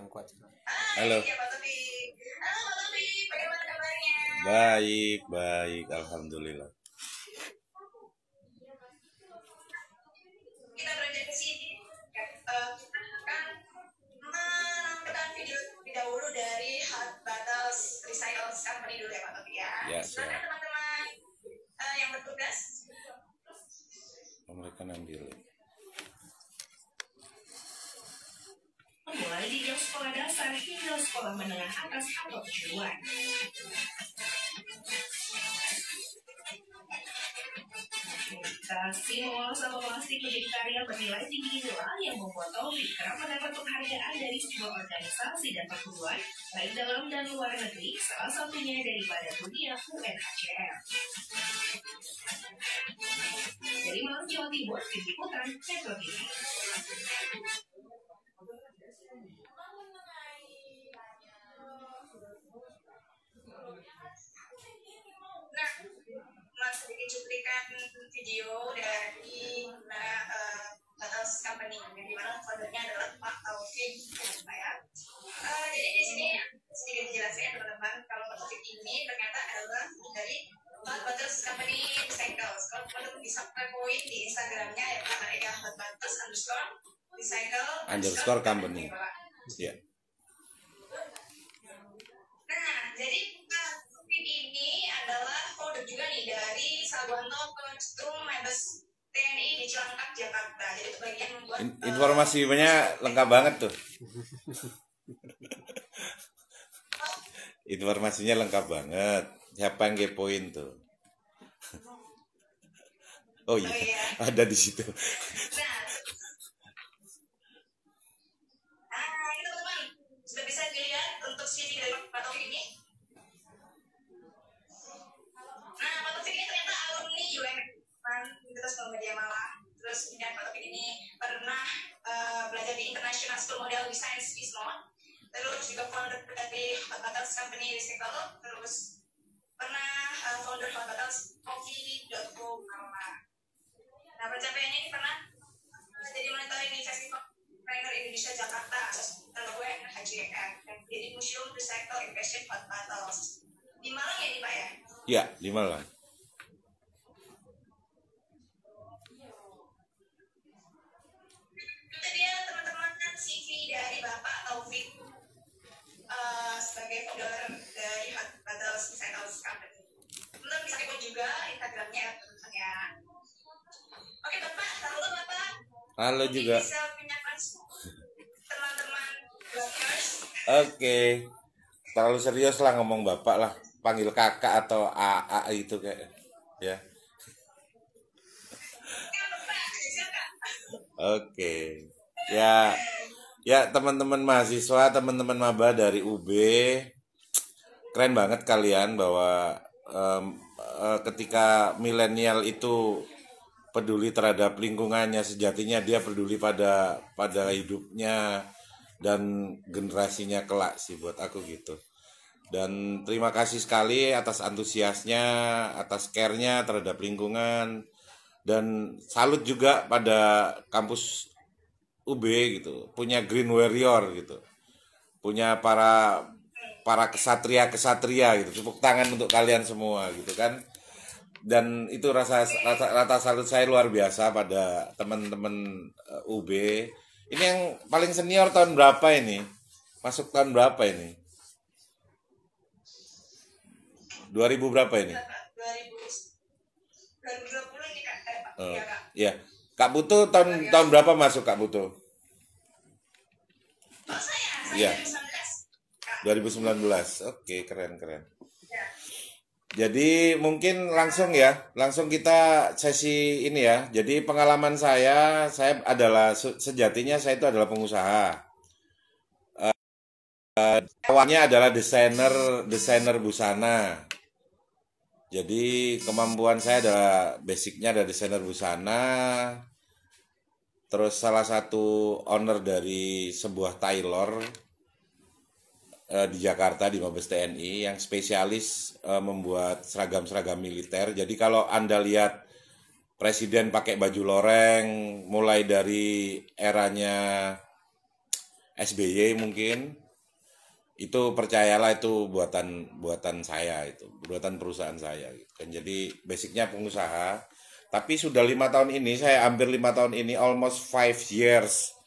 kurang kuat. Halo. Iya, Pak Tobi. Halo, Pak Tobi. Bagaimana kabarnya? Baik, baik, alhamdulillah. Kita beranjak ke sini. Kita akan menonton video terlebih dahulu dari Hot Battles Recycle Company dulu ya, Pak Tobi ya. Ya, Silakan siap. teman-teman yang bertugas. Mereka ambil. Mulai di sekolah dasar hingga sekolah menengah atas atau kejuruan. Kasih mengolah sampah plastik menjadi karya bernilai tinggi inilah yang membuat Taufik kerap mendapat penghargaan dari sejumlah organisasi dan perguruan, baik dalam dan luar negeri, salah satunya daripada dunia UNHCR. Dari Malang, Jawa Timur, Tim Liputan, Metro TV. Nah, Mas sedikit cuplikan video dari Battles Company yang dimana foundernya adalah Pak Taufik, Pak ya. Jadi di sini sedikit dijelaskan teman-teman kalau Pak Taufik ini ternyata adalah dari Hot Battles Company Recycles. Kalau teman-teman bisa kepoin di Instagramnya ya namanya Hot Battles _Recycle Company. Ya. Nah, jadi Pak Taufik ini adalah founder juga nih dari Sabanto Kostum Mabes TNI di Cilangkap, Jakarta. Jadi itu bagian membuat Informasinya lengkap banget tuh. Informasinya lengkap banget. Siapa yang kepoin tuh? Oh iya, ada di situ. Nah, ini teman-teman sudah bisa dilihat untuk CV dari Pak Taufik ini. Nah, Pak Taufik ini ternyata alumni UMN Universitas Muhammadiyah Malang. Terus kemudian Pak Taufik ini pernah belajar di International School Model Design Ismont. Terus juga founder dari Hot Battles Company Recycle. Terus pernah founder Hot Battles Coffee.co Malang. Nah, pencapaiannya ini pernah jadi monitoring di Festival Trainer Indonesia Jakarta atas UNHCR dan jadi Museum Recycle Innovation Hot Battles di Malang ya nih Pak ya? Ya, di Malang. Itu dia teman-teman CV dari Bapak Taufik sebagai founder dari Hot Battles Recycle Company. Teman-teman bisa kepo juga Instagramnya teman-teman ya. Oke Bapak, halo Bapak. Halo juga. Bisa menyapa teman-teman bloggers. Oke. Terlalu serius lah ngomong bapak lah. Panggil kakak atau AA itu kayak ya. Oke. Ya teman-teman mahasiswa, teman-teman maba dari UB, keren banget kalian bahwa ketika milenial itu peduli terhadap lingkungannya, sejatinya dia peduli pada hidupnya dan generasinya kelak sih buat aku gitu. Dan terima kasih sekali atas antusiasnya, atas care-nya terhadap lingkungan, dan salut juga pada kampus UB gitu, punya Green Warrior gitu, punya para kesatria gitu. Tepuk tangan untuk kalian semua gitu kan. Dan itu rasa salut saya luar biasa pada teman-teman UB. Ini yang paling senior tahun berapa ini? Masuk tahun berapa ini? 2000 berapa ini? 2020 ini Kak. Ya. Kak Putu tahun berapa masuk Kak Putu? Oh saya Iya. 2019. 2019. Oke, keren. Jadi mungkin langsung kita sesi ini ya. Jadi pengalaman saya adalah sejatinya saya itu adalah pengusaha. Awalnya adalah desainer busana. Jadi kemampuan saya adalah basicnya adalah desainer busana. Terus salah satu owner dari sebuah tailor di Jakarta di Mabes TNI yang spesialis membuat seragam-seragam militer. Jadi kalau Anda lihat presiden pakai baju loreng mulai dari eranya SBY mungkin. Itu percayalah itu buatan saya, itu buatan perusahaan saya gitu kan. Jadi basicnya pengusaha, tapi sudah 5 tahun ini, saya hampir 5 tahun ini, almost 5 years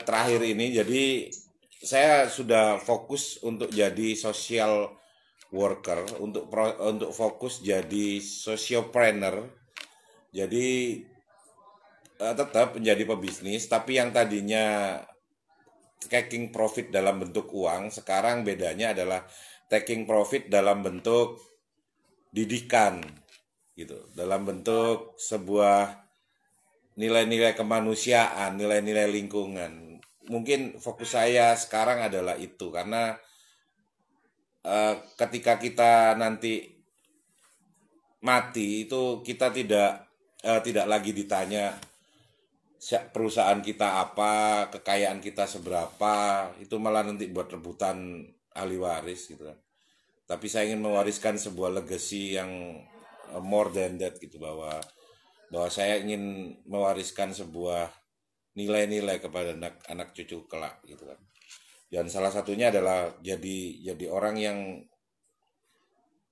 terakhir ini, jadi saya sudah fokus untuk jadi social worker, untuk fokus jadi sociopreneur. Jadi tetap menjadi pebisnis, tapi yang tadinya taking profit dalam bentuk uang, sekarang bedanya adalah taking profit dalam bentuk didikan gitu, dalam bentuk sebuah nilai-nilai kemanusiaan, nilai-nilai lingkungan. Mungkin fokus saya sekarang adalah itu, karena ketika kita nanti mati itu kita tidak lagi ditanya perusahaan kita apa, kekayaan kita seberapa, itu malah nanti buat rebutan ahli waris gitu kan. Tapi saya ingin mewariskan sebuah legacy yang more than that gitu, bahwa saya ingin mewariskan sebuah nilai-nilai kepada anak cucu kelak gitu kan. Dan salah satunya adalah jadi orang yang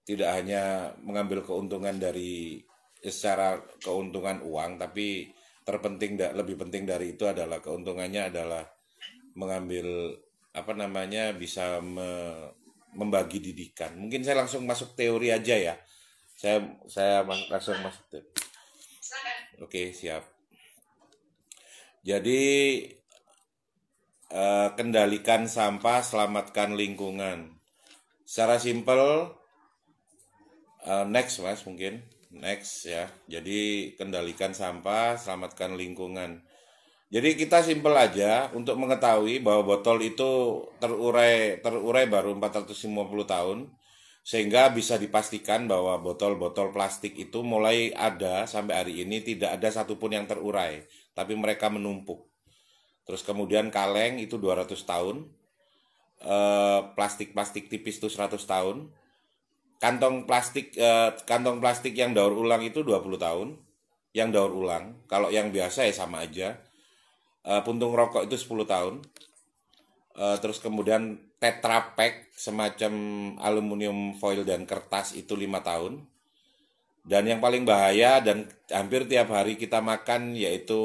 tidak hanya mengambil keuntungan dari secara keuntungan uang, tapi lebih penting dari itu adalah keuntungannya adalah mengambil bisa membagi didikan. Mungkin saya langsung masuk teori aja ya. Saya langsung masuk teori. Oke, siap. Jadi kendalikan sampah, selamatkan lingkungan. Secara simpel, next Mas mungkin. Next ya. Jadi kendalikan sampah, selamatkan lingkungan. Jadi kita simpel aja untuk mengetahui bahwa botol itu terurai baru 450 tahun, sehingga bisa dipastikan bahwa botol-botol plastik itu mulai ada sampai hari ini tidak ada satupun yang terurai, tapi mereka menumpuk. Terus kemudian kaleng itu 200 tahun, plastik tipis itu 100 tahun. Kantong plastik yang daur ulang itu 20 tahun, yang daur ulang. Kalau yang biasa ya sama aja. Puntung rokok itu 10 tahun. Terus kemudian Tetra Pak semacam aluminium foil dan kertas itu 5 tahun. Dan yang paling bahaya dan hampir tiap hari kita makan yaitu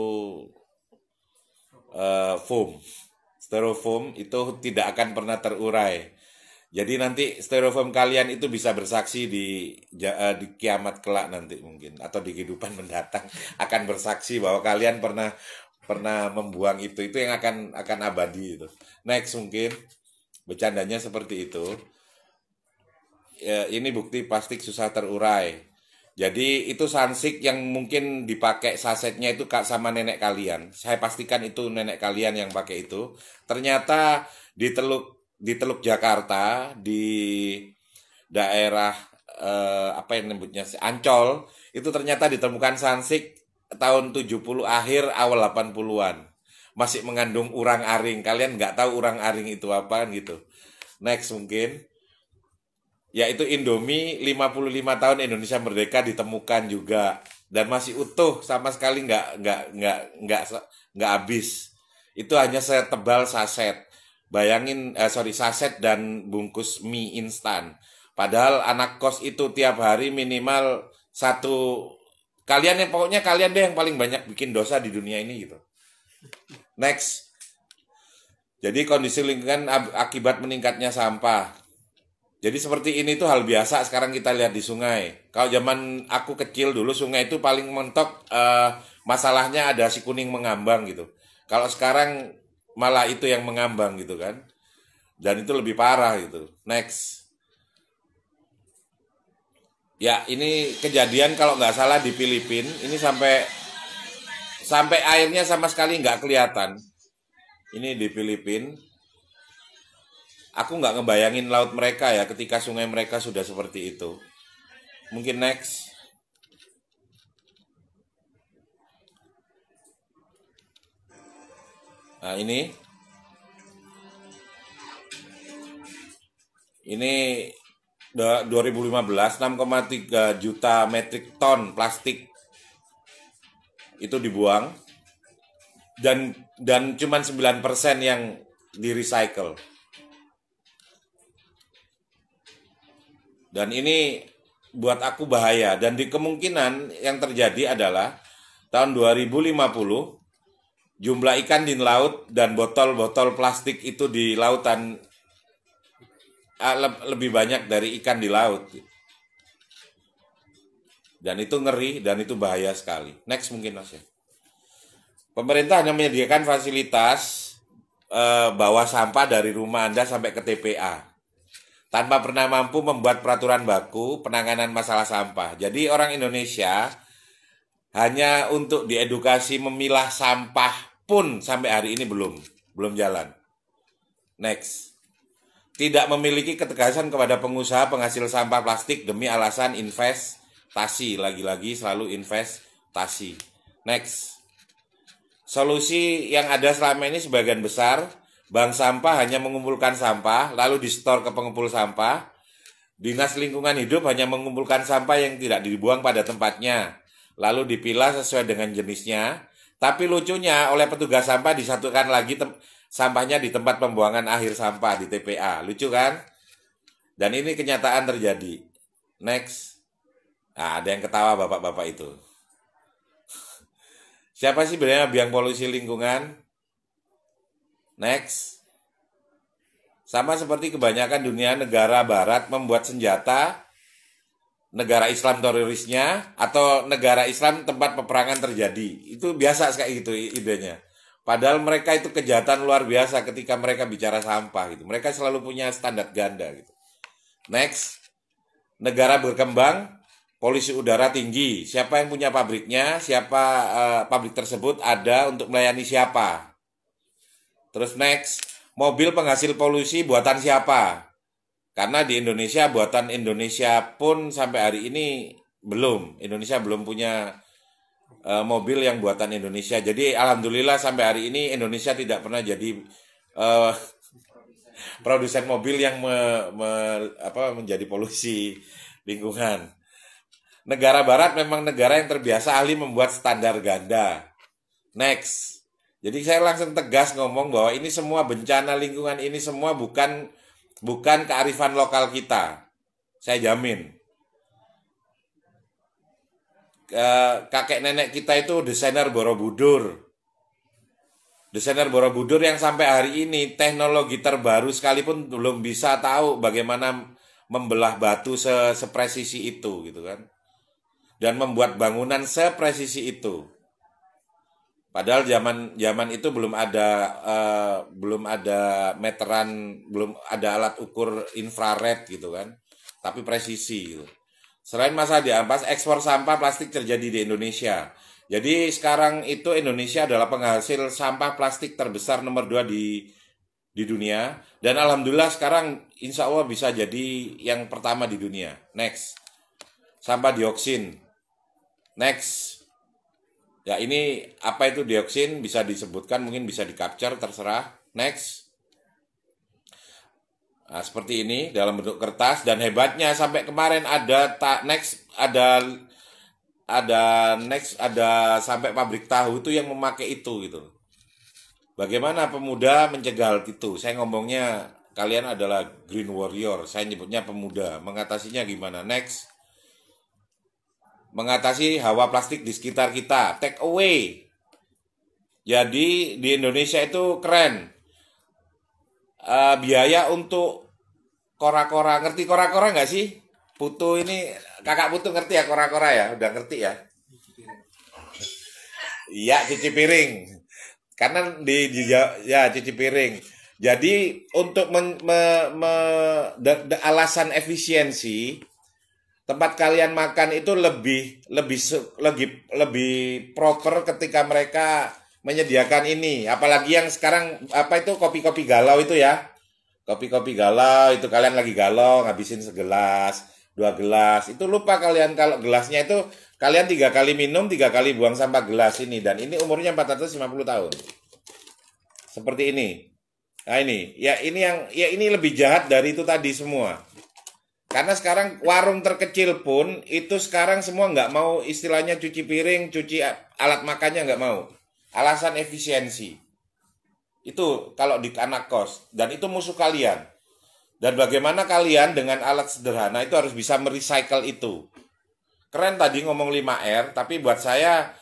foam. Styrofoam itu tidak akan pernah terurai. Jadi nanti styrofoam kalian itu bisa bersaksi di kiamat kelak nanti mungkin, atau di kehidupan mendatang akan bersaksi bahwa kalian pernah membuang itu yang akan abadi itu. Next mungkin bercandanya seperti itu. Ya, ini bukti plastik susah terurai. Jadi itu sansik yang mungkin dipakai sasetnya itu sama nenek kalian. Saya pastikan itu nenek kalian yang pakai itu. Ternyata di Teluk Jakarta, di daerah Ancol, itu ternyata ditemukan sansik tahun 70 akhir awal 80-an. Masih mengandung urang-aring. Kalian nggak tahu urang-aring itu apa gitu. Next mungkin. Yaitu Indomie 55 tahun Indonesia Merdeka ditemukan juga. Dan masih utuh, sama sekali nggak habis. Itu hanya setebal saset. Bayangin, saset dan bungkus mie instan. Padahal anak kos itu tiap hari minimal pokoknya kalian deh yang paling banyak bikin dosa di dunia ini gitu. Next. Jadi kondisi lingkungan akibat meningkatnya sampah. Jadi seperti ini tuh hal biasa sekarang kita lihat di sungai. Kalau zaman aku kecil dulu sungai itu paling mentok masalahnya ada si kuning mengambang gitu. Kalau sekarang malah itu yang mengambang gitu kan. Dan itu lebih parah gitu. Next. Ya ini kejadian kalau nggak salah di Filipina. Ini sampai airnya sama sekali nggak kelihatan. Ini di Filipina. Aku nggak ngebayangin laut mereka ya ketika sungai mereka sudah seperti itu. Mungkin next. Nah ini 2015 6,3 juta metrik ton plastik itu dibuang. dan cuman 9% yang di recycle. Dan ini buat aku bahaya, dan di kemungkinan yang terjadi adalah tahun 2050 jumlah ikan di laut dan botol-botol plastik itu di lautan lebih banyak dari ikan di laut. Dan itu ngeri dan itu bahaya sekali. Next mungkin Mas ya. Pemerintah hanya menyediakan fasilitas bawa sampah dari rumah Anda sampai ke TPA. Tanpa pernah mampu membuat peraturan baku penanganan masalah sampah. Jadi orang Indonesia hanya untuk diedukasi memilah sampah pun sampai hari ini belum jalan. Next. Tidak memiliki ketegasan kepada pengusaha penghasil sampah plastik demi alasan investasi. Lagi-lagi selalu investasi. Next. Solusi yang ada selama ini sebagian besar, bank sampah hanya mengumpulkan sampah, lalu di-store ke pengumpul sampah. Dinas Lingkungan Hidup hanya mengumpulkan sampah yang tidak dibuang pada tempatnya, lalu dipilah sesuai dengan jenisnya. Tapi lucunya oleh petugas sampah disatukan lagi sampahnya di tempat pembuangan akhir sampah di TPA. Lucu kan? Dan ini kenyataan terjadi. Next. Nah, ada yang ketawa bapak-bapak itu. Siapa sih sebenarnya biang polusi lingkungan? Next. Sama seperti kebanyakan dunia negara barat membuat senjata, negara Islam terorisnya, atau negara Islam tempat peperangan terjadi. Itu biasa kayak gitu idenya. Padahal mereka itu kejahatan luar biasa ketika mereka bicara sampah gitu. Mereka selalu punya standar ganda gitu. Next. Negara berkembang, polusi udara tinggi. Siapa yang punya pabriknya? Siapa pabrik tersebut ada untuk melayani siapa? Terus next, mobil penghasil polusi buatan siapa? Karena di Indonesia, buatan Indonesia pun sampai hari ini belum. Indonesia belum punya mobil yang buatan Indonesia. Jadi alhamdulillah sampai hari ini Indonesia tidak pernah jadi produsen mobil yang menjadi polusi lingkungan. Negara barat memang negara yang terbiasa ahli membuat standar ganda. Next. Jadi saya langsung tegas ngomong bahwa ini semua bencana lingkungan, ini semua bukan kearifan lokal kita. Saya jamin. Kakek nenek kita itu desainer Borobudur. Desainer Borobudur yang sampai hari ini teknologi terbaru sekalipun belum bisa tahu bagaimana membelah batu sepresisi itu gitu kan. Dan membuat bangunan sepresisi itu. Padahal zaman itu belum ada meteran, belum ada alat ukur infrared gitu kan. Tapi presisi gitu. Selain masalah diampas, ekspor sampah plastik terjadi di Indonesia. Jadi sekarang itu Indonesia adalah penghasil sampah plastik terbesar nomor 2 di dunia. Dan alhamdulillah sekarang insya Allah bisa jadi yang pertama di dunia. Next. Sampah dioksin. Next. Ya ini apa itu dioksin bisa disebutkan, mungkin bisa di-capture, terserah. Next. Nah, seperti ini dalam bentuk kertas, dan hebatnya sampai kemarin ada sampai pabrik tahu itu yang memakai itu gitu. Bagaimana pemuda mencegah hal itu? Saya ngomongnya kalian adalah green warrior, saya nyebutnya pemuda. Mengatasinya gimana? Next. Mengatasi hawa plastik di sekitar kita, take away. Jadi di Indonesia itu keren. Biaya untuk kora-kora, ngerti kora-kora nggak sih? Putu ini, kakak Putu ngerti ya kora-kora ya? Udah ngerti ya? Iya, cuci piring. Karena ya cuci piring. Jadi untuk alasan efisiensi, tempat kalian makan itu lebih proper ketika mereka menyediakan ini. Apalagi yang sekarang itu kopi-kopi galau itu ya. Kopi-kopi galau itu kalian lagi galau ngabisin segelas, 2 gelas. Itu lupa kalian kalau gelasnya itu kalian 3 kali minum, 3 kali buang sampah gelas ini, dan ini umurnya 450 tahun. Seperti ini. Nah ini, ini lebih jahat dari itu tadi semua. Karena sekarang warung terkecil pun itu sekarang semua nggak mau istilahnya cuci piring, cuci alat makannya nggak mau. Alasan efisiensi. Itu kalau di anak kos. Dan itu musuh kalian. Dan bagaimana kalian dengan alat sederhana itu harus bisa merecycle itu. Keren tadi ngomong 5R, tapi buat saya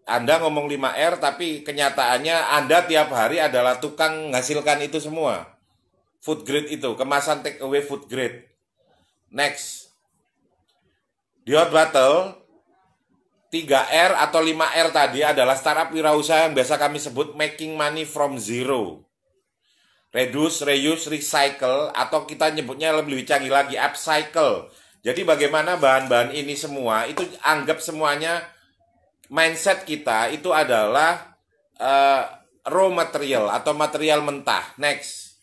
Anda ngomong 5R, tapi kenyataannya Anda tiap hari adalah tukang menghasilkan itu semua. Food grade itu, kemasan take away food grade. Next. Di Hot Battle, 3R atau 5R tadi adalah startup wirausaha yang biasa kami sebut making money from zero. Reduce, reuse, recycle, atau kita nyebutnya lebih canggih lagi, upcycle. Jadi bagaimana bahan-bahan ini semua, itu anggap semuanya, mindset kita itu adalah raw material atau material mentah. Next.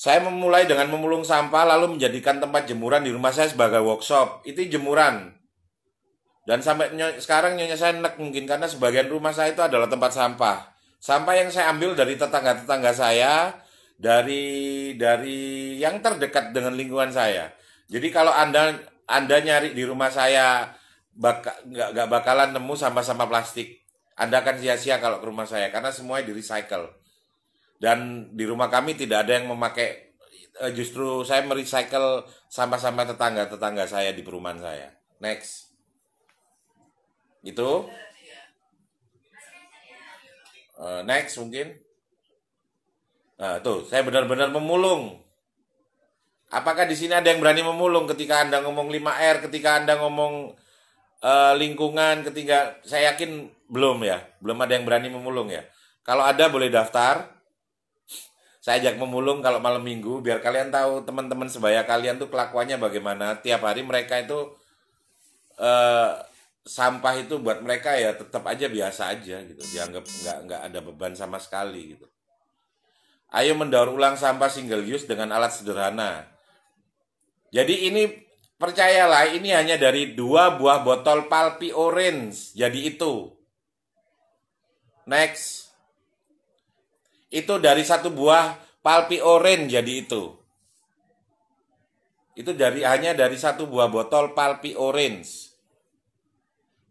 Saya memulai dengan memulung sampah lalu menjadikan tempat jemuran di rumah saya sebagai workshop. Itu jemuran. Dan sampai sekarang nyonya saya enek mungkin karena sebagian rumah saya itu adalah tempat sampah. Sampah yang saya ambil dari tetangga-tetangga saya, dari yang terdekat dengan lingkungan saya. Jadi kalau Anda nyari di rumah saya nggak bakalan nemu sampah-sampah plastik. Anda akan sia-sia kalau ke rumah saya karena semuanya di recycle. Dan di rumah kami tidak ada yang memakai, justru saya merecycle sampah-sampah tetangga-tetangga saya di perumahan saya. Next. Itu. Next mungkin. Nah, tuh, saya benar-benar memulung. Apakah di sini ada yang berani memulung ketika Anda ngomong 5R, ketika Anda ngomong lingkungan, ketika saya yakin belum ya, belum ada yang berani memulung ya. Kalau ada boleh daftar. Saya ajak memulung kalau malam minggu biar kalian tahu teman-teman sebaya kalian tuh kelakuannya bagaimana. Tiap hari mereka itu sampah itu buat mereka ya tetap aja biasa aja gitu. Dianggap nggak ada beban sama sekali gitu. Ayo mendaur ulang sampah single use dengan alat sederhana. Jadi ini percayalah ini hanya dari 2 buah botol pulpy orange. Jadi itu. Next. Itu dari 1 buah pulpy orange jadi itu. Itu hanya dari 1 buah botol pulpy orange.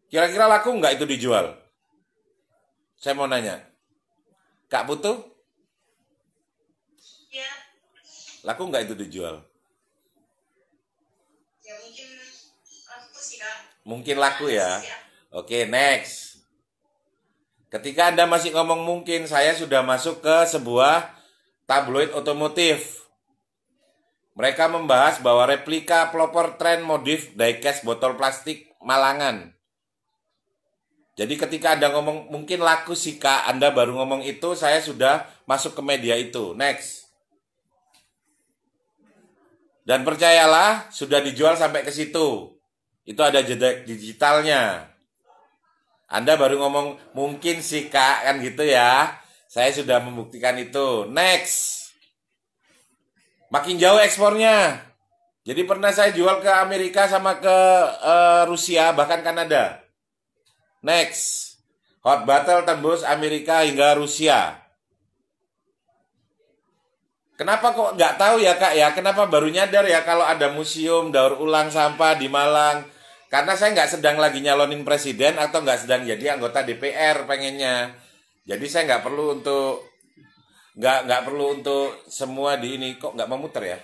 Kira-kira laku nggak itu dijual? Saya mau nanya. Kak Putu? Ya. Laku nggak itu dijual? Ya mungkin laku sih Kak. Mungkin laku ya. Oke, next. Ketika Anda masih ngomong mungkin, saya sudah masuk ke sebuah tabloid otomotif. Mereka membahas bahwa replika pelopor tren modif diecast botol plastik Malangan. Jadi ketika Anda ngomong mungkin laku sih Kak, Anda baru ngomong itu, saya sudah masuk ke media itu. Next. Dan percayalah, sudah dijual sampai ke situ. Itu ada jejak digitalnya. Anda baru ngomong mungkin sih Kak, kan gitu ya. Saya sudah membuktikan itu. Next. Makin jauh ekspornya. Jadi pernah saya jual ke Amerika sama ke Rusia, bahkan Kanada. Next. Hot Battle tembus Amerika hingga Rusia. Kenapa kok nggak tahu ya Kak ya? Kenapa baru nyadar ya kalau ada museum daur ulang sampah di Malang? Karena saya nggak sedang lagi nyalonin presiden atau nggak sedang jadi anggota DPR pengennya. Jadi saya nggak perlu untuk semua di ini. Kok nggak memutar ya?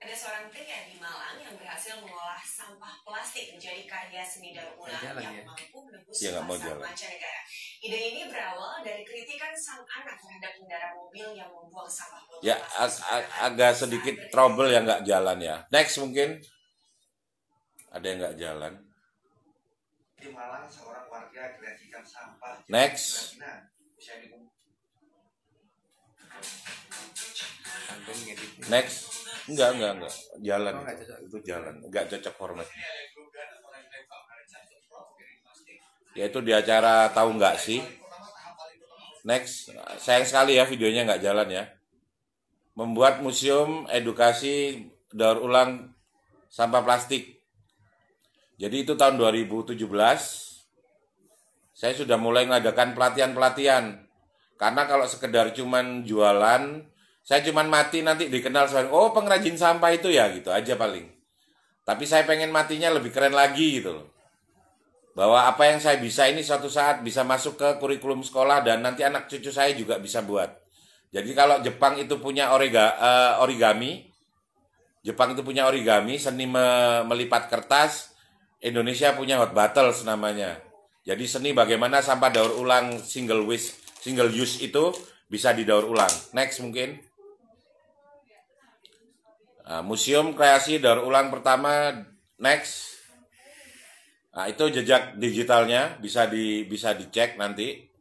Ada seorang pria di Malang yang berhasil mengolah sampah plastik menjadi karya seni daur ulang yang mampu menembus pasar mancanegara. Ide ini berawal dari kritikan sang anak terhadap pengendara mobil yang membuang sampah botol Ya, plastik. agak sedikit trouble yang nggak jalan ya. Next mungkin. Ada yang nggak jalan. Di Malang seorang warga kreasikan sampah. Next. Next. Enggak. Jalan. Itu jalan. Enggak cocok format. Yaitu di acara tahu nggak sih? Next. Sayang sekali ya videonya nggak jalan ya. Membuat museum edukasi daur ulang sampah plastik. Jadi itu tahun 2017. Saya sudah mulai mengadakan pelatihan-pelatihan. Karena kalau sekedar cuman jualan, saya cuman mati nanti dikenal sebagai, oh pengrajin sampah itu ya, gitu aja paling. Tapi saya pengen matinya lebih keren lagi gitu loh. Bahwa apa yang saya bisa ini suatu saat bisa masuk ke kurikulum sekolah dan nanti anak cucu saya juga bisa buat. Jadi kalau Jepang itu punya origami, seni melipat kertas, Indonesia punya hot battles namanya. Jadi seni bagaimana sampah daur ulang single use itu bisa didaur ulang. Next mungkin. Museum kreasi daur ulang pertama, next. Nah, itu jejak digitalnya bisa dicek nanti.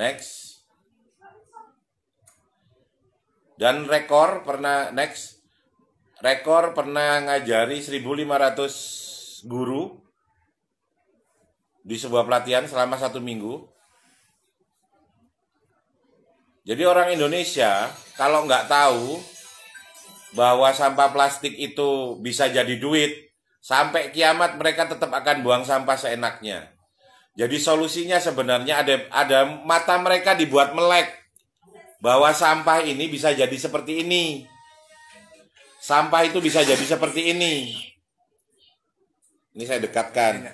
Next. Dan rekor pernah ngajari 1.500 guru di sebuah pelatihan selama 1 minggu. Jadi orang Indonesia kalau nggak tahu bahwa sampah plastik itu bisa jadi duit, sampai kiamat mereka tetap akan buang sampah seenaknya. Jadi solusinya sebenarnya ada mata mereka dibuat melek bahwa sampah ini bisa jadi seperti ini. Sampah itu bisa jadi seperti ini. Ini saya dekatkan.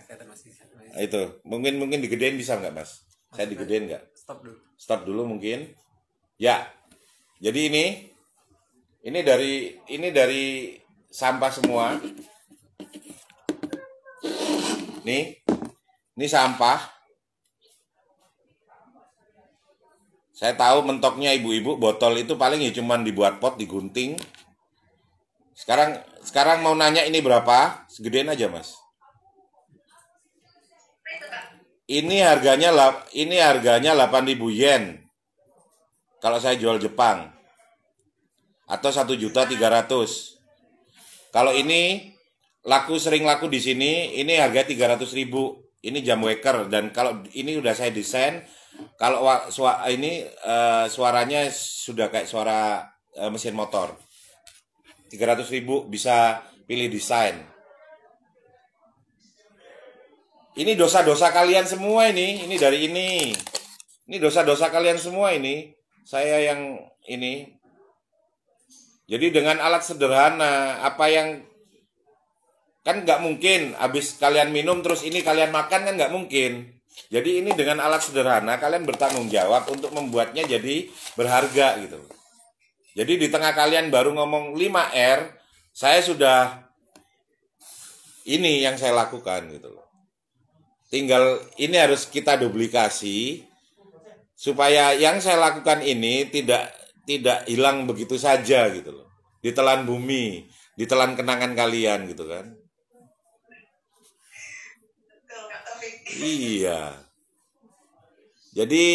Itu mungkin digedein bisa nggak Mas? Saya digedein nggak? Stop dulu mungkin. Ya. Jadi ini dari sampah semua. Ini sampah. Saya tahu mentoknya ibu-ibu botol itu paling ya cuman dibuat pot, digunting. Sekarang mau nanya ini berapa? Segedein aja, Mas. Ini harganya 8.000 yen. Kalau saya jual Jepang. Atau 1.300.000. Kalau ini sering laku di sini, ini harga 300.000. Ini jam waker dan kalau ini udah saya desain, kalau suaranya sudah kayak suara mesin motor. 300.000 bisa pilih desain. Ini dosa-dosa kalian semua ini dari ini. Ini dosa-dosa kalian semua ini. Saya yang ini. Jadi dengan alat sederhana, apa yang kan nggak mungkin habis kalian minum terus ini kalian makan kan nggak mungkin. Jadi ini dengan alat sederhana kalian bertanggung jawab untuk membuatnya jadi berharga gitu. Jadi di tengah kalian baru ngomong 5R, saya sudah ini yang saya lakukan gitu loh. Tinggal ini harus kita duplikasi supaya yang saya lakukan ini tidak hilang begitu saja gitu loh. Ditelan bumi, ditelan kenangan kalian gitu kan. Iya. Jadi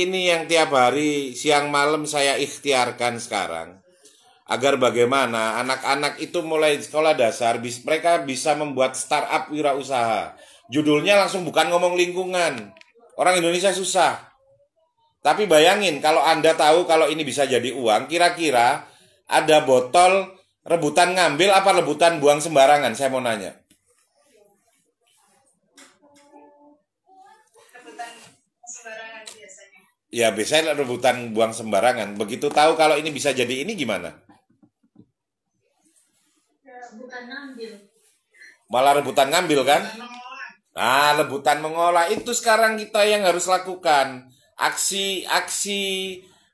ini yang tiap hari siang malam saya ikhtiarkan sekarang. Agar bagaimana anak-anak itu mulai sekolah dasar mereka bisa membuat startup wirausaha. Judulnya langsung bukan ngomong lingkungan. Orang Indonesia susah. Tapi bayangin kalau Anda tahu kalau ini bisa jadi uang, kira-kira ada botol rebutan ngambil apa rebutan buang sembarangan? Saya mau nanya. Rebutan sembarangan biasanya. Ya biasanya rebutan buang sembarangan. Begitu tahu kalau ini bisa jadi ini gimana? Rebutan ngambil. Malah rebutan ngambil kan? Nah, rebutan mengolah itu sekarang kita yang harus lakukan. Aksi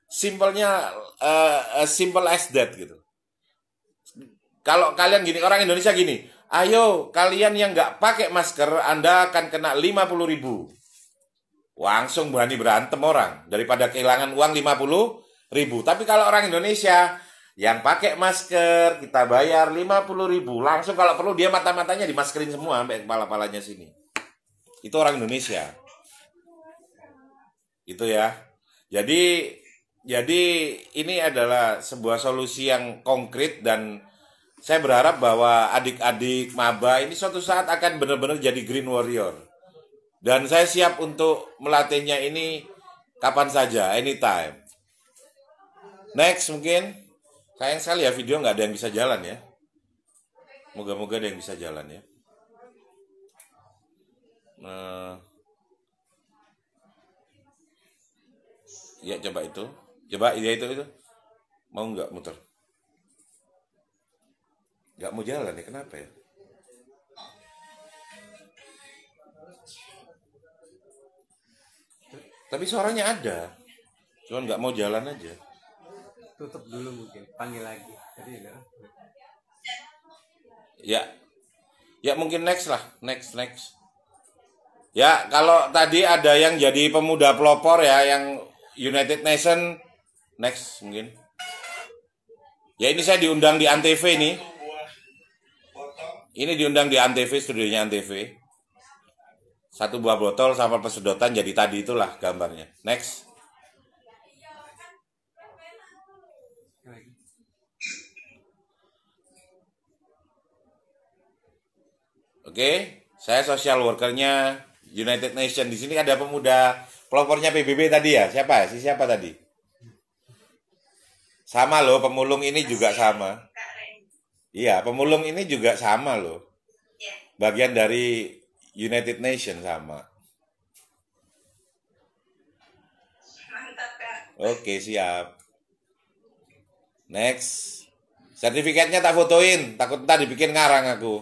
simpelnya simple as that gitu. Kalau kalian gini, orang Indonesia gini, ayo kalian yang nggak pakai masker, Anda akan kena 50.000. Langsung berani berantem orang daripada kehilangan uang 50.000. Tapi kalau orang Indonesia yang pakai masker kita bayar 50.000, langsung kalau perlu dia mata-matanya dimaskerin semua sampai kepala-palanya sini. Itu orang Indonesia. Itu ya. Jadi ini adalah sebuah solusi yang konkret dan saya berharap bahwa adik-adik maba ini suatu saat akan benar-benar jadi green warrior. Dan saya siap untuk melatihnya ini kapan saja, anytime. Next mungkin. Sayang sekali ya video nggak ada yang bisa jalan ya. Moga-moga ada yang bisa jalan ya. Ya coba itu. Coba ya itu. Mau nggak muter? Nggak mau jalan ya, kenapa ya? Tapi suaranya ada, cuman nggak mau jalan aja. Tutup dulu mungkin, panggil lagi. Jadi ya mungkin next lah, next. Ya kalau tadi ada yang jadi pemuda pelopor ya, yang United Nation, next mungkin. Ya ini saya diundang di Antv nih. Ini diundang di Antv, studionya Antv. 1 buah botol sama pesedotan, jadi tadi itulah gambarnya. Next. Oke, saya social workernya United Nation. Di sini ada pemuda pelopornya PBB tadi ya. Siapa tadi? Sama loh, pemulung ini juga sama. Iya, pemulung ini juga sama loh. Bagian dari United Nation sama. Mantap, Kak. Oke, siap. Next. Sertifikatnya tak fotoin, takut ntar dibikin ngarang aku.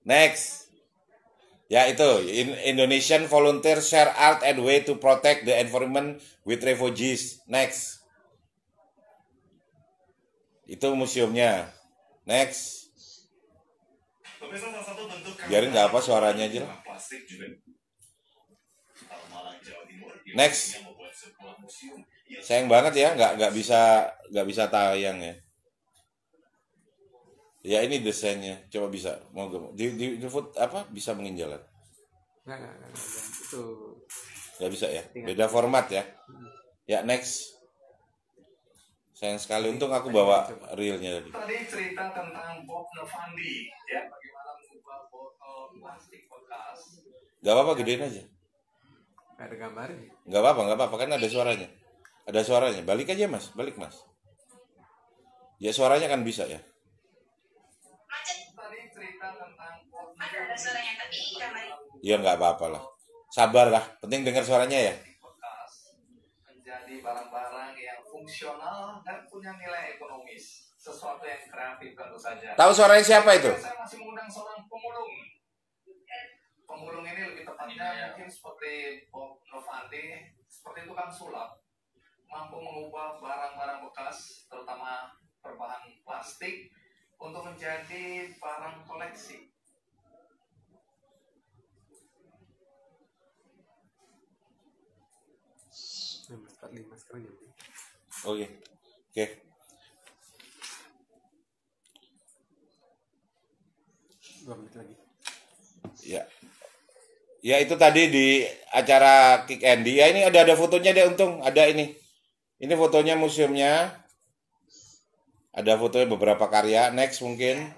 Next. Ya itu, Indonesian Volunteer Share Art and Way to Protect the Environment with Refugees. Next. Itu museumnya. Next. Biarin nggak apa suaranya aja lah. Next. Sayang banget ya, nggak bisa tayang ya. Ya ini desainnya, coba bisa mau di food apa bisa menginjalan? Nggak, itu nggak bisa ya, beda format ya. Ya next. Sayang sekali, untung aku bawa realnya tadi. Tadi cerita tentang Bob Novandi, ya bagaimana mengubah botol plastik bekas. Gak apa-apa, gedein aja. nggak ada gambarnya. Gak apa-apa, kan ada suaranya. Ada suaranya, balik aja mas, balik mas. Ya suaranya kan bisa ya. Tadi cerita tentang Bob Ada suaranya, tapi gambarnya. Ya nggak apa-apa lah. Sabar lah, penting dengar suaranya ya. bekas menjadi barang-barang yang fungsional dan punya nilai ekonomis, sesuatu yang kreatif tentu saja. Tahu suaranya siapa itu? Saya masih mengundang seorang pemulung. Pemulung ini lebih tepatnya mungkin seperti Bob Novandi, seperti tukang sulap, mampu mengubah barang-barang bekas, terutama berbahan plastik, untuk menjadi barang koleksi. Nomor 45 sekarang ya. Oke. 2 menit lagi. Ya itu tadi di acara Kick Andy. Ya ini ada fotonya deh, untung ada ini. Ini fotonya museumnya. Ada fotonya beberapa karya. Next mungkin.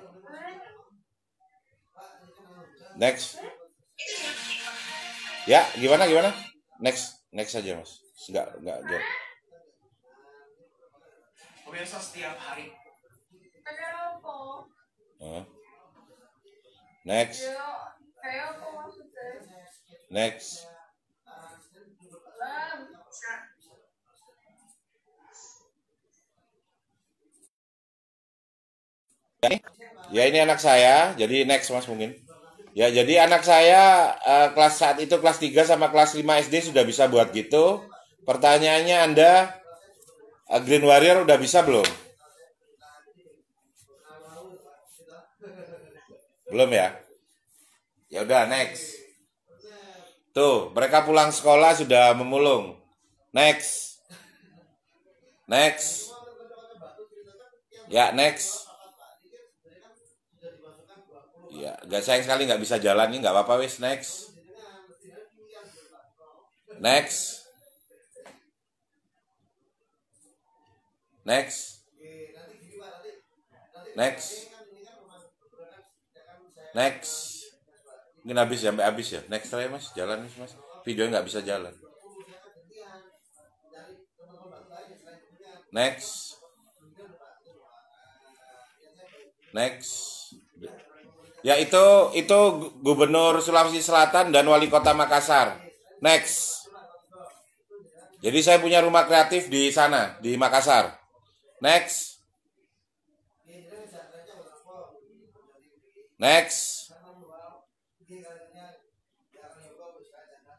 Next. Ya, gimana? Next saja mas. Enggak. Pemirsa setiap hari. Next. Ya ini anak saya, jadi next mas mungkin. Ya jadi anak saya kelas saat itu kelas 3 sama kelas 5 SD sudah bisa buat gitu. Pertanyaannya Anda Green Warrior udah bisa belum? Belum ya? Ya udah next. Tuh, mereka pulang sekolah sudah memulung. Next. Ya, next. Ya, sayang sekali nggak bisa jalan nih, nggak apa-apa wis. Next. Mungkin habis ya, sampai habis ya. Next try mas, jalan mas. Videonya nggak bisa jalan. Next. Ya itu Gubernur Sulawesi Selatan dan Wali Kota Makassar. Next. Jadi saya punya rumah kreatif di sana, di Makassar. Next.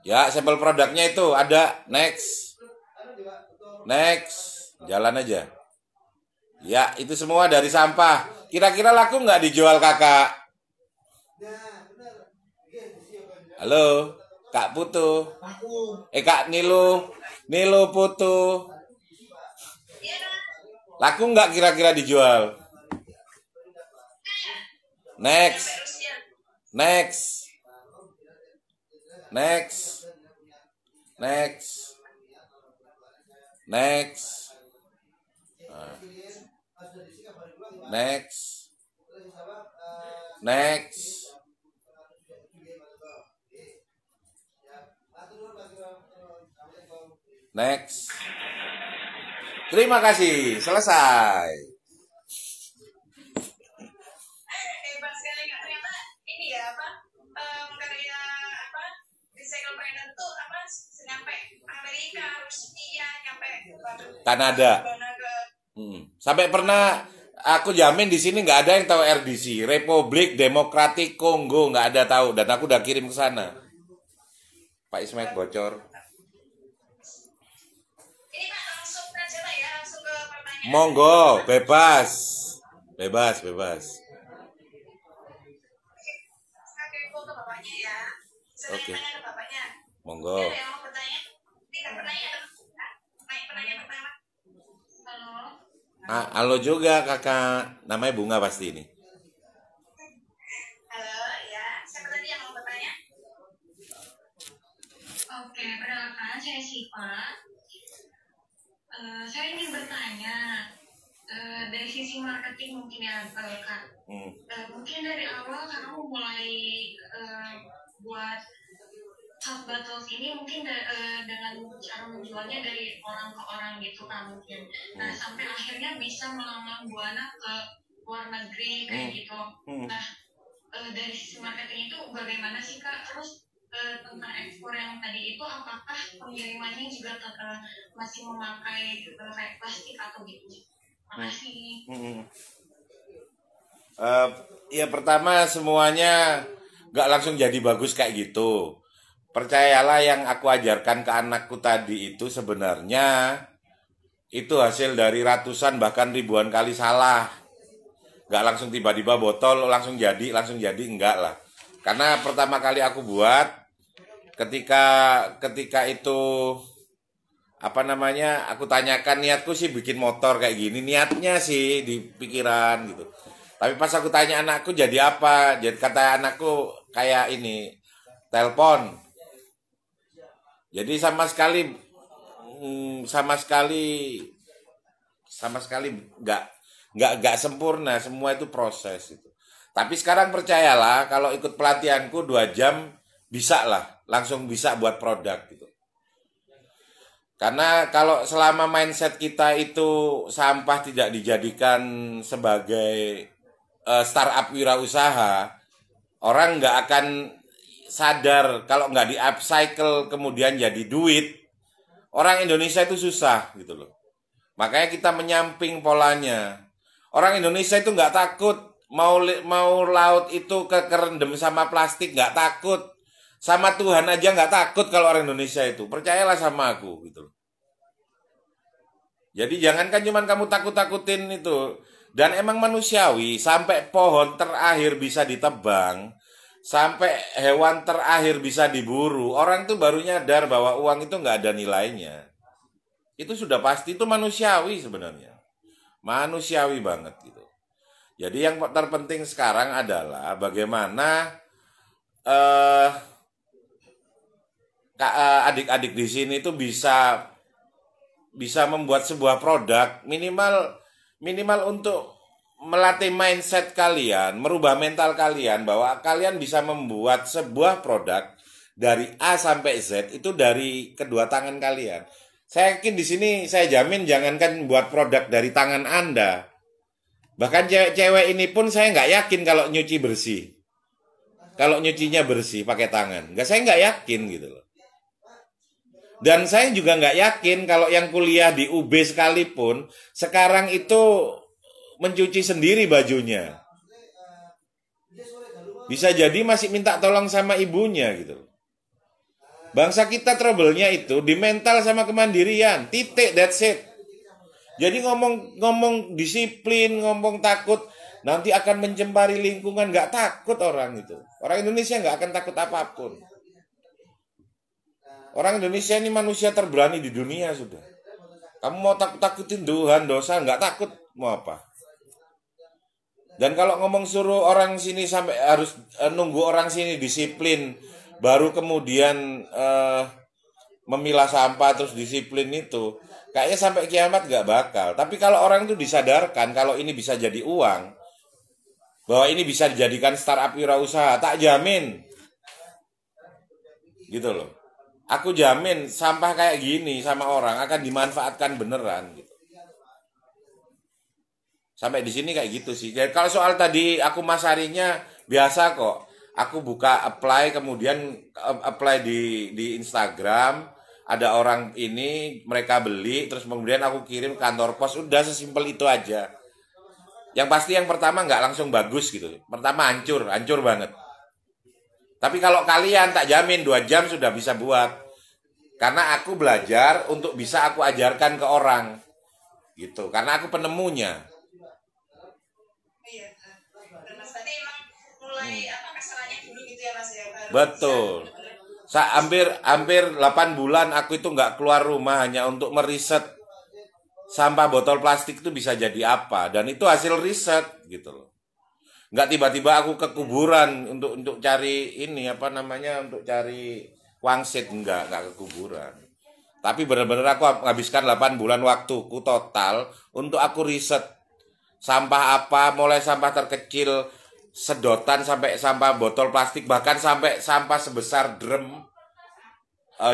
Ya, sampel produknya itu ada. Next. Next. Jalan aja. Ya, itu semua dari sampah. Kira-kira laku nggak dijual kakak? Halo, Kak Putu. Kak Nilu. Nilu Putu. Laku nggak kira-kira dijual? Next. Next. Next. Next. Next. Next. Next. Next. Terima kasih. Selesai. Hebat sekali Kak. Ternyata ini ya apa? Karya apa? Recycle Planner tuh apa? Sampai Amerika, Rusia, sampai Kanada. Sampai pernah aku jamin di sini nggak ada yang tahu RDC, Republik Demokratik Kongo, nggak ada tahu, dan aku udah kirim ke sana. Pak Ismail bocor. Ini Pak langsung aja lah ya, langsung ke pertanyaan. Monggo, bebas, bebas, bebas. Oke, foto bapaknya ya. Oke. Tanya ke bapaknya. Monggo. Ada yang mau bertanya? Tiga pertanyaan. Pertanyaan pertama. Halo. Halo juga kakak, namanya Bunga pasti ini. Halo, ya. Siapa tadi yang mau bertanya? Oke, perkenalkan saya Siva. Saya ingin bertanya dari sisi marketing mungkin ya Kak. Mungkin dari awal kamu mulai buat Hot Bottles ini mungkin dengan cara menjualnya dari orang ke orang gitu kan mungkin. Nah sampai akhirnya bisa melanglang buana ke luar negeri kayak gitu. Nah dari sisi marketing itu bagaimana sih Kak? Terus tentang ekspor yang tadi itu apakah pengirimannya juga masih memakai kayak plastik atau gitu? Makasih. Ya pertama semuanya nggak langsung jadi bagus kayak gitu. Percayalah yang aku ajarkan ke anakku tadi itu sebenarnya itu hasil dari ratusan bahkan ribuan kali salah. Nggak langsung tiba-tiba botol langsung jadi enggak lah. Karena pertama kali aku buat ketika itu apa namanya, aku tanyakan niatku sih bikin motor kayak gini, niatnya sih di pikiran gitu. Tapi pas aku tanya anakku jadi apa? Jadi kata anakku kayak ini, telepon. Jadi sama sekali nggak sempurna, semua itu proses itu. Tapi sekarang percayalah kalau ikut pelatihanku 2 jam bisa lah, langsung bisa buat produk gitu. Karena kalau selama mindset kita itu sampah tidak dijadikan sebagai startup wirausaha, orang nggak akan sadar kalau nggak di upcycle kemudian jadi duit. Orang Indonesia itu susah gitu loh. Makanya kita menyamping polanya. Orang Indonesia itu nggak takut mau laut itu kerendam sama plastik, nggak takut. Sama Tuhan aja nggak takut kalau orang Indonesia itu. Percayalah sama aku gitu loh. Jadi jangankan cuman kamu takut-takutin itu. Dan emang manusiawi sampai pohon terakhir bisa ditebang, sampai hewan terakhir bisa diburu, orang tuh baru nyadar bahwa uang itu nggak ada nilainya. Itu sudah pasti, itu manusiawi sebenarnya. Manusiawi banget gitu. Jadi yang terpenting sekarang adalah bagaimana adik-adik di sini tuh bisa membuat sebuah produk minimal untuk melatih mindset kalian, merubah mental kalian bahwa kalian bisa membuat sebuah produk dari A sampai Z itu dari kedua tangan kalian. Saya yakin di sini saya jamin jangankan buat produk dari tangan Anda. Bahkan cewek-cewek ini pun saya nggak yakin kalau nyuci bersih. Kalau nyucinya bersih pakai tangan. Saya nggak yakin gitu loh. Dan saya juga nggak yakin kalau yang kuliah di UB sekalipun sekarang itu mencuci sendiri bajunya. Bisa jadi masih minta tolong sama ibunya gitu. Bangsa kita trouble-nya itu di mental sama kemandirian. Titik, that's it. Jadi ngomong disiplin, ngomong takut, nanti akan mencemari lingkungan. Nggak takut orang itu. Orang Indonesia nggak akan takut apapun. Orang Indonesia ini manusia terberani di dunia sudah. Kamu mau takut-takutin Tuhan, dosa, nggak takut. Mau apa? Dan kalau ngomong suruh orang sini sampai harus nunggu orang sini disiplin, baru kemudian memilah sampah terus disiplin itu, kayaknya sampai kiamat nggak bakal. Tapi kalau orang itu disadarkan kalau ini bisa jadi uang, bahwa ini bisa dijadikan startup wirausaha, tak jamin, gitu loh. Aku jamin sampah kayak gini sama orang akan dimanfaatkan beneran, gitu. Sampai di sini kayak gitu sih. Jadi kalau soal tadi aku masarinya biasa kok. Aku buka apply, kemudian apply di Instagram, ada orang ini, mereka beli, terus kemudian aku kirim ke kantor pos, udah sesimpel itu aja. Yang pasti yang pertama nggak langsung bagus gitu. Pertama hancur banget. Tapi kalau kalian tak jamin 2 jam sudah bisa buat. Karena aku belajar untuk bisa aku ajarkan ke orang. Gitu, karena aku penemunya. Iya. Mas, berarti emang mulai kesalahannya dulu gitu ya Mas ya. Betul. Hampir 8 bulan aku itu nggak keluar rumah hanya untuk meriset sampah botol plastik itu bisa jadi apa, dan itu hasil riset gitu loh. Nggak tiba-tiba aku ke kuburan untuk cari ini untuk cari wangsit, nggak ke kuburan. Tapi benar-benar aku menghabiskan 8 bulan waktuku total untuk aku riset sampah apa, mulai sampah terkecil sedotan sampai sampah botol plastik, bahkan sampai sampah sebesar drum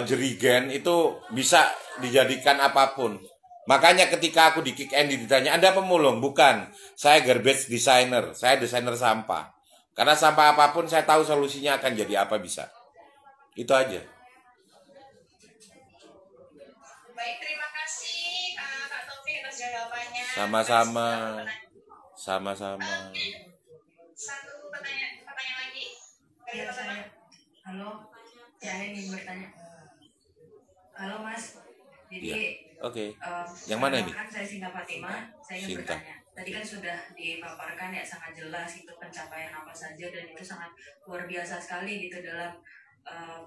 jerigen itu bisa dijadikan apapun. Makanya ketika aku di Kick Andy ditanya, Anda pemulung? Bukan, saya garbage designer, saya desainer sampah. Karena sampah apapun saya tahu solusinya akan jadi apa bisa. Itu aja. Baik, terima kasih Kak Taufik atas jawabannya. Sama-sama. Satu pertanyaan lagi. Ya, saya. Halo, saya ingin bertanya. Halo Mas. Jadi ya. Oke. Yang mana ini? Saya Sinta Fatima. Saya ingin bertanya. Tadi kan sudah dipaparkan ya sangat jelas itu pencapaian apa saja, dan itu sangat luar biasa sekali gitu dalam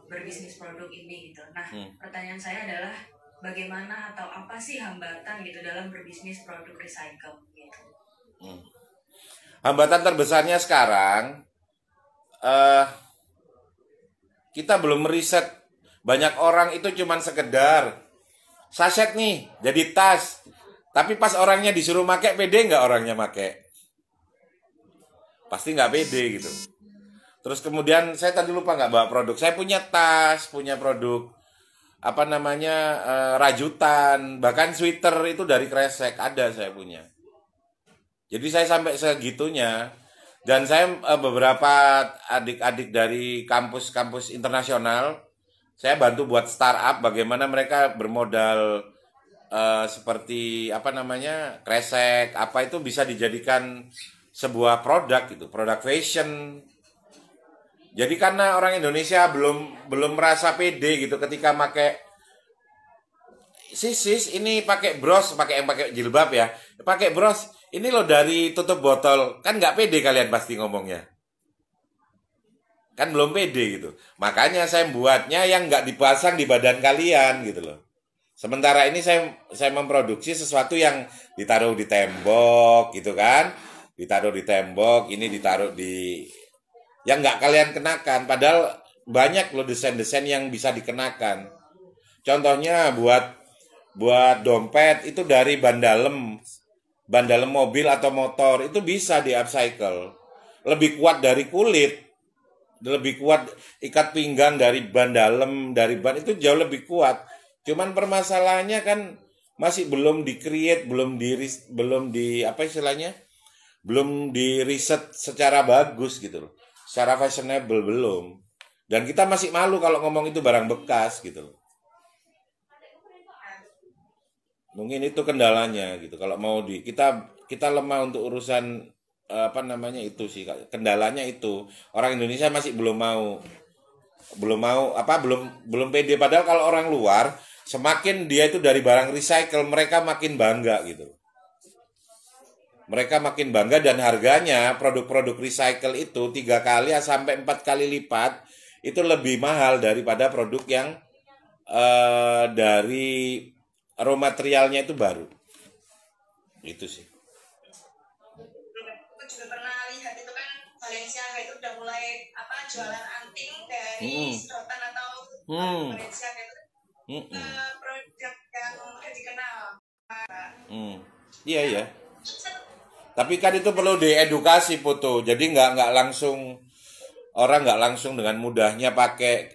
berbisnis produk ini gitu. Nah, pertanyaan saya adalah bagaimana atau apa sih hambatan gitu dalam berbisnis produk recycle gitu? Hambatan terbesarnya sekarang kita belum meriset. Banyak orang itu cuman sekedar saset nih jadi tas, tapi pas orangnya disuruh make, pede nggak orangnya make? Pasti nggak pede gitu. Terus kemudian saya tadi lupa nggak bawa produk. Saya punya tas, punya produk rajutan, bahkan sweater itu dari kresek ada saya punya. Jadi saya sampai segitunya. Dan saya beberapa adik-adik dari kampus-kampus internasional, saya bantu buat startup bagaimana mereka bermodal seperti kresek, itu bisa dijadikan sebuah produk gitu, produk fashion. Jadi karena orang Indonesia belum merasa pede gitu ketika pakai sis ini pakai bros, pakai jilbab ya, pakai bros ini loh dari tutup botol, kan nggak pede kalian pasti ngomongnya, kan belum pede gitu. Makanya saya buatnya yang nggak dipasang di badan kalian gitu loh. Sementara ini saya memproduksi sesuatu yang ditaruh di tembok gitu kan, ditaruh di tembok, ini ditaruh di yang nggak kalian kenakan, padahal banyak loh desain-desain yang bisa dikenakan. Contohnya buat dompet itu dari ban dalem mobil atau motor itu bisa di upcycle, lebih kuat dari kulit, lebih kuat ikat pinggang dari ban dalem, dari ban itu jauh lebih kuat. Cuman permasalahannya kan masih belum di-create, belum di riset secara bagus gitu loh. Secara fashionable belum. Dan kita masih malu kalau ngomong itu barang bekas gitu loh. Mungkin itu kendalanya gitu. Kalau mau kita lemah untuk urusan itu sih. Kendalanya itu orang Indonesia masih belum mau belum pede. Padahal kalau orang luar semakin dia itu dari barang recycle mereka makin bangga gitu. Mereka makin bangga dan harganya produk-produk recycle itu 3 kali sampai 4 kali lipat itu lebih mahal daripada produk yang dari raw materialnya itu baru. Itu sih. Aku juga pernah lihat itu kan Balenciaga itu udah mulai jualan anting dari sedotan atau Balenciaga itu produk yang dikenal. Iya. Tapi kan itu perlu diedukasi, Putu. Jadi nggak langsung orang nggak langsung dengan mudahnya pakai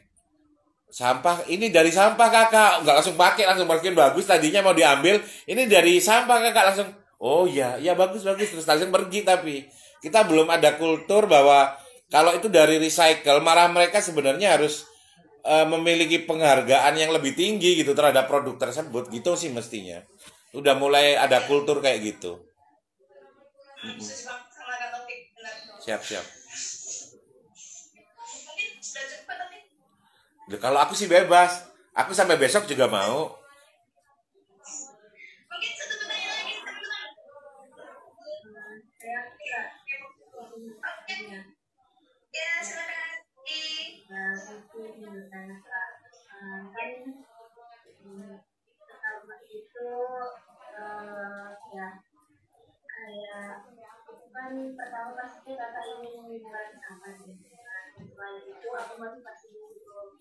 sampah. Ini dari sampah kakak, nggak langsung pakai, langsung makin bagus. Tadinya mau diambil, ini dari sampah kakak langsung. Oh ya bagus terus langsung pergi. Tapi kita belum ada kultur bahwa kalau itu dari recycle, malah mereka sebenarnya harus memiliki penghargaan yang lebih tinggi gitu terhadap produk tersebut. Gitu sih mestinya. Udah mulai ada kultur kayak gitu. Siap. Kalau aku sih bebas, aku sampai besok juga mau. Mungkin satu pertanyaan lagi, ya silakan. Itu ya kayak kan pertama pasti kakak ingin membuat apa sih? Selain itu aku motivasi untuk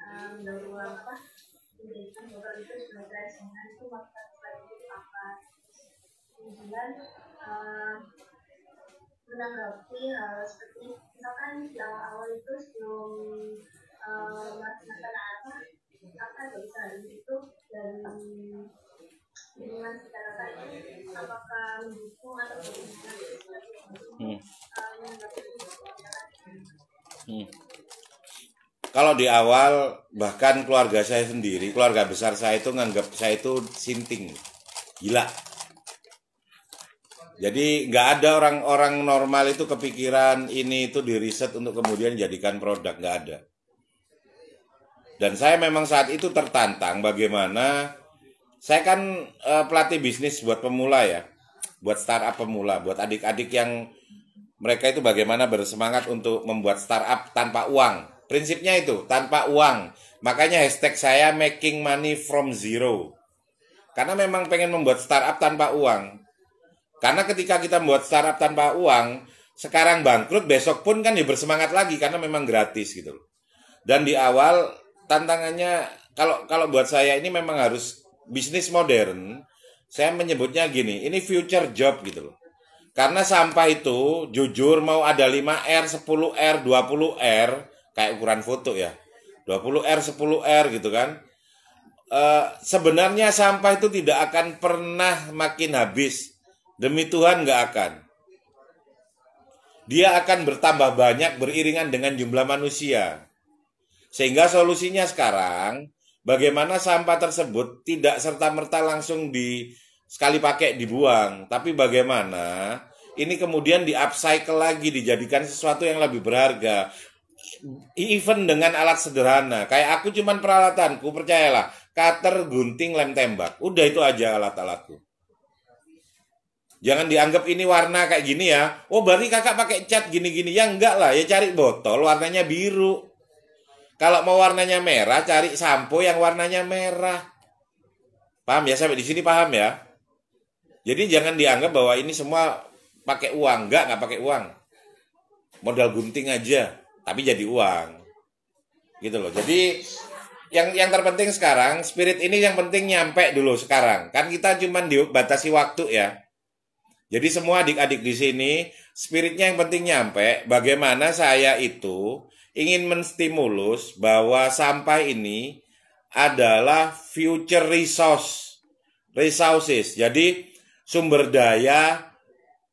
mendorong menjadikan botol itu sebagai restoran itu motivasi itu apa? Kemudian menanggapi hal seperti misalkan di awal itu sebelum melaksanakan apa bisa itu dan dengan secara baik apakah mendukung atau bagaimana? Kalau di awal bahkan keluarga saya sendiri, keluarga besar saya itu nganggap saya itu sinting, gila. Jadi nggak ada orang-orang normal itu kepikiran ini itu diriset untuk kemudian jadikan produk, nggak ada. Dan saya memang saat itu tertantang bagaimana saya kan pelatih bisnis buat pemula ya, buat startup pemula, buat adik-adik yang mereka itu bagaimana bersemangat untuk membuat startup tanpa uang. Prinsipnya itu tanpa uang. Makanya hashtag saya making money from zero. Karena memang pengen membuat startup tanpa uang. Karena ketika kita membuat startup tanpa uang, sekarang bangkrut, besok pun kan ya bersemangat lagi karena memang gratis gitu loh. Dan di awal tantangannya kalau buat saya ini memang harus bisnis modern. Saya menyebutnya gini, ini future job gitu loh. Karena sampah itu jujur mau ada 5R, 10R, 20R kayak ukuran foto ya. 20R, 10R gitu kan. Sebenarnya sampah itu tidak akan pernah makin habis. Demi Tuhan nggak akan. Dia akan bertambah banyak beriringan dengan jumlah manusia. Sehingga solusinya sekarang, bagaimana sampah tersebut tidak serta-merta langsung sekali pakai dibuang. Tapi bagaimana ini kemudian di-upcycle lagi, dijadikan sesuatu yang lebih berharga. Even dengan alat sederhana. Kayak aku cuman peralatanku, percayalah. Cutter, gunting, lem tembak. Udah itu aja alat-alatku. Jangan dianggap ini warna kayak gini ya. Oh berarti kakak pakai cat gini-gini. Ya enggak lah, ya cari botol warnanya biru. Kalau mau warnanya merah, cari sampo yang warnanya merah. Paham ya? Sampai di sini paham ya? Jadi jangan dianggap bahwa ini semua pakai uang. Enggak pakai uang. Modal gunting aja, tapi jadi uang. Gitu loh. Jadi yang terpenting sekarang, spirit ini yang penting nyampe dulu sekarang. Kan kita cuma dibatasi waktu ya. Jadi semua adik-adik di sini, spiritnya yang penting nyampe. Bagaimana saya itu ingin menstimulus bahwa sampah ini adalah future resources. Jadi sumber daya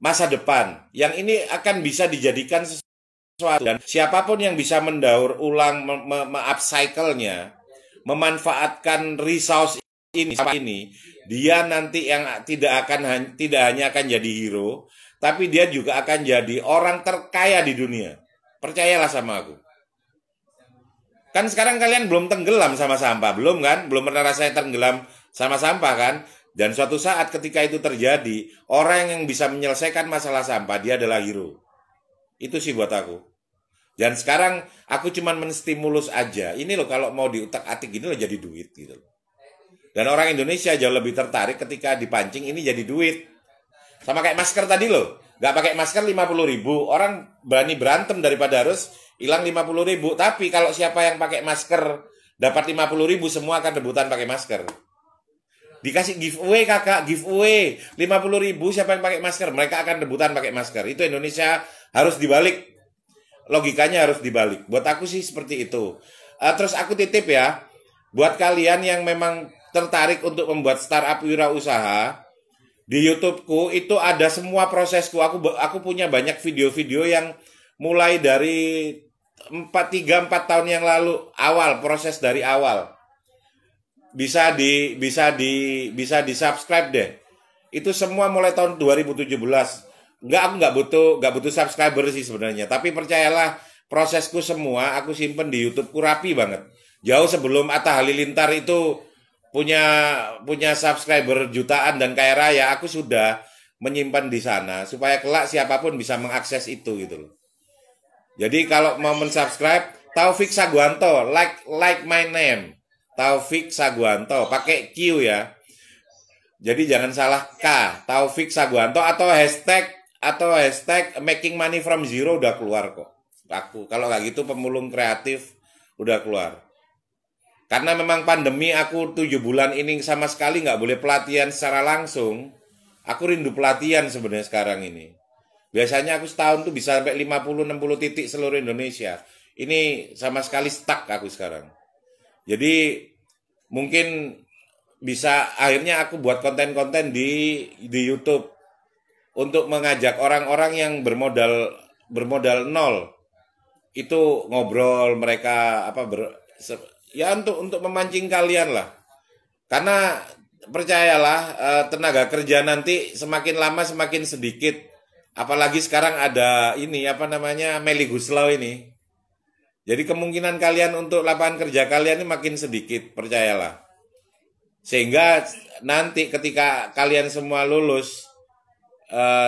masa depan. Yang ini akan bisa dijadikan sesuatu. Dan siapapun yang bisa mendaur ulang, upcycle-nya, memanfaatkan resource ini, dia nanti yang tidak hanya akan jadi hero, tapi dia juga akan jadi orang terkaya di dunia. Percayalah sama aku. Kan sekarang kalian belum tenggelam sama sampah, belum kan? Belum pernah rasanya tenggelam sama sampah kan? Dan suatu saat ketika itu terjadi, orang yang bisa menyelesaikan masalah sampah, dia adalah hero. Itu sih buat aku. Dan sekarang aku cuman menstimulus aja. Ini loh kalau mau diutak-atik gini loh jadi duit gitu. Dan orang Indonesia jauh lebih tertarik ketika dipancing ini jadi duit. Sama kayak masker tadi loh. Gak pakai masker 50.000. Orang berani berantem daripada harus hilang 50.000. Tapi kalau siapa yang pakai masker dapat 50.000, semua akan rebutan pakai masker. Dikasih giveaway kakak, giveaway 50.000 siapa yang pakai masker, mereka akan rebutan pakai masker. Itu Indonesia harus dibalik. Logikanya harus dibalik. Buat aku sih seperti itu. Terus aku titip ya, buat kalian yang memang tertarik untuk membuat startup wirausaha, di YouTubeku itu ada semua prosesku. Aku punya banyak video-video yang mulai dari 3-4 tahun yang lalu, awal, proses dari awal. Bisa di subscribe deh. Itu semua mulai tahun 2017. Aku nggak butuh subscriber sih sebenarnya. Tapi percayalah, prosesku semua aku simpen di YouTubeku rapi banget. Jauh sebelum Atta Halilintar itu punya subscriber jutaan dan kaya raya, aku sudah menyimpan di sana supaya kelak siapapun bisa mengakses itu gitu loh. Jadi kalau mau mensubscribe, Taufik Saguanto, like my name, Taufik Saguanto, pakai Q ya. Jadi jangan salah K, Taufik Saguanto atau hashtag making money from zero udah keluar kok. Aku kalau nggak gitu pemulung kreatif udah keluar. Karena memang pandemi, aku 7 bulan ini sama sekali nggak boleh pelatihan secara langsung. Aku rindu pelatihan sebenarnya sekarang ini. Biasanya aku setahun tuh bisa sampai 50-60 titik seluruh Indonesia. Ini sama sekali stuck aku sekarang. Jadi mungkin bisa akhirnya aku buat konten-konten di YouTube untuk mengajak orang-orang yang bermodal nol. Itu ngobrol mereka ya untuk memancing kalian lah. Karena percayalah, tenaga kerja nanti semakin lama semakin sedikit. Apalagi sekarang ada Meli Guslau ini. Jadi kemungkinan kalian untuk lapangan kerja kalian ini makin sedikit, percayalah. Sehingga nanti ketika kalian semua lulus,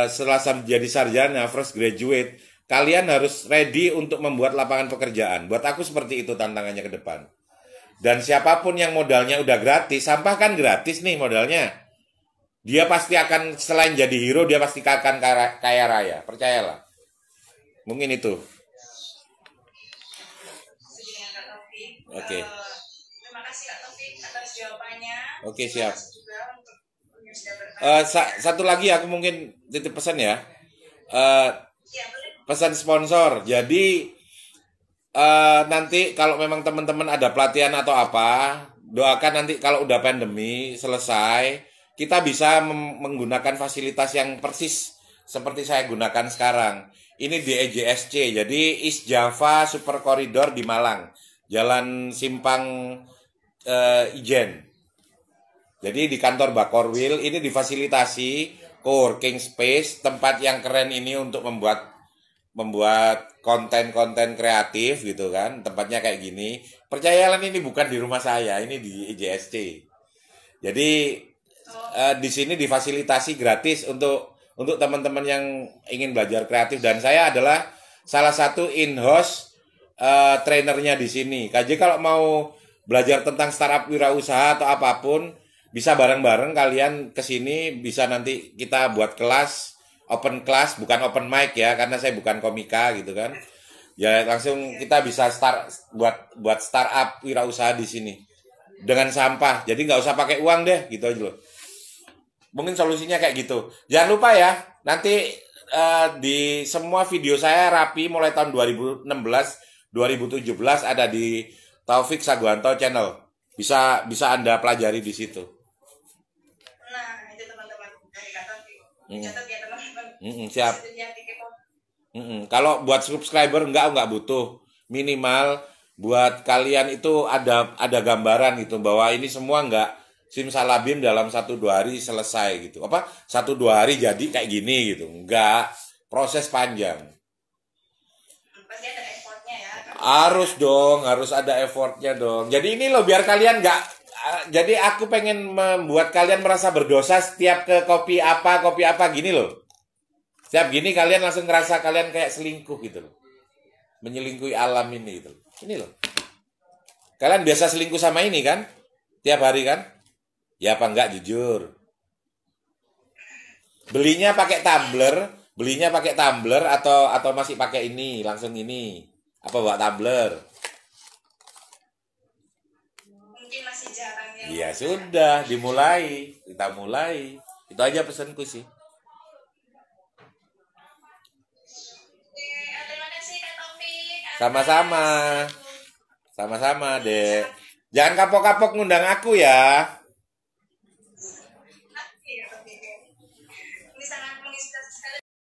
setelah jadi sarjana, fresh graduate, kalian harus ready untuk membuat lapangan pekerjaan. Buat aku seperti itu tantangannya ke depan. Dan siapapun yang modalnya udah gratis, sampah kan gratis nih modalnya. Dia pasti akan, selain jadi hero, dia pasti akan kaya raya. Percayalah. Mungkin itu. Oke. Terima kasih Kak Taufik atas jawabannya. Oke, siap. Satu lagi aku mungkin titip pesan ya. Pesan sponsor. Jadi nanti kalau memang teman-teman ada pelatihan atau apa, doakan nanti kalau udah pandemi selesai, kita bisa menggunakan fasilitas yang persis seperti saya gunakan sekarang. Ini di EJSC, jadi East Java Super Corridor di Malang, Jalan Simpang Ijen. Jadi di kantor Bakorwil ini difasilitasi co-working space, tempat yang keren ini untuk membuat konten-konten kreatif gitu kan. Tempatnya kayak gini. Percayalah ini bukan di rumah saya, ini di EJSC. Jadi di sini difasilitasi gratis untuk teman-teman yang ingin belajar kreatif, dan saya adalah salah satu in-house trainernya di sini. Jadi kalau mau belajar tentang startup wirausaha atau apapun, bisa bareng-bareng kalian ke sini, bisa nanti kita buat kelas, open class, bukan open mic ya, karena saya bukan komika gitu kan. Ya langsung kita bisa buat startup wirausaha di sini dengan sampah. Jadi nggak usah pakai uang deh, gitu aja loh. Mungkin solusinya kayak gitu. Jangan lupa ya, nanti di semua video saya rapi mulai tahun 2016, 2017 ada di Taufik Saguanto channel. Bisa Anda pelajari di situ. Nah, itu teman-teman dari Kak Taufik. Catat ya teman-teman. Siap. Kalau buat subscriber enggak butuh. Minimal buat kalian itu ada gambaran gitu bahwa ini semua enggak simsalabim dalam 1-2 hari selesai gitu. 1-2 hari jadi kayak gini gitu. Enggak, proses panjang. Pasti ada Harus dong, harus ada effortnya dong. Jadi ini loh biar kalian nggak, jadi aku pengen membuat kalian merasa berdosa setiap ke kopi apa gini loh. Setiap gini kalian langsung ngerasa kalian kayak selingkuh gitu loh. Menyelingkuhi alam ini gitu. Ini loh. Kalian biasa selingkuh sama ini kan? Tiap hari kan? Ya apa enggak jujur? Belinya pakai tumbler atau masih pakai ini, langsung ini. Apa bawa tumbler? Mungkin masih jarang ya. Ya sudah, dimulai. Kita mulai. Itu aja pesanku sih. Terima kasih Kak Taufik. Sama-sama. Sama-sama, Dek. Jangan kapok-kapok ngundang aku ya.